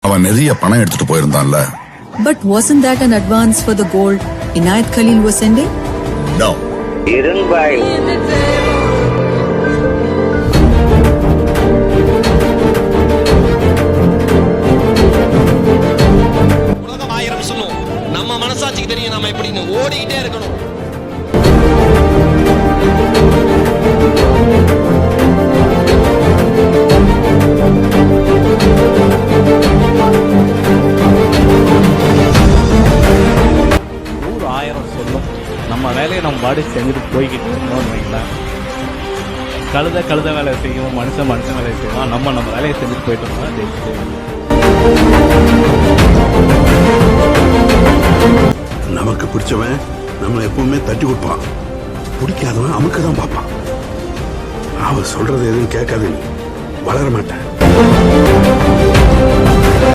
அவன் நிறைய பணம் எடுத்துட்டு போயிருந்தான்ல. But wasn't that an advance for the gold Inayat Khalil was sending? No. உலகம் 1000 சொல்லும். நம்ம மனசாட்சிக்கு தெரியும் நாம எப்படின்னு ஓடிக்கிட்டே இருக்கணும். சொல்லும் நம்ம வேலையை நம்ம பாடி செஞ்சுட்டு போய்கிட்டு இருக்கோம்னு வைங்களேன். கழுத வேலை செய்யும், மனுஷன் வேலை செய்வோம். நம்ம வேலையை செஞ்சுட்டு போயிட்டு இருக்கோம். நமக்கு பிடிச்சவன் நம்மளை எப்பவுமே தட்டி கொடுப்பான், பிடிக்காதவன் அமுக்க தான் பார்ப்பான். அவன் சொல்றது எதுவும் கேட்காத, நீ வளர மாட்டேன்.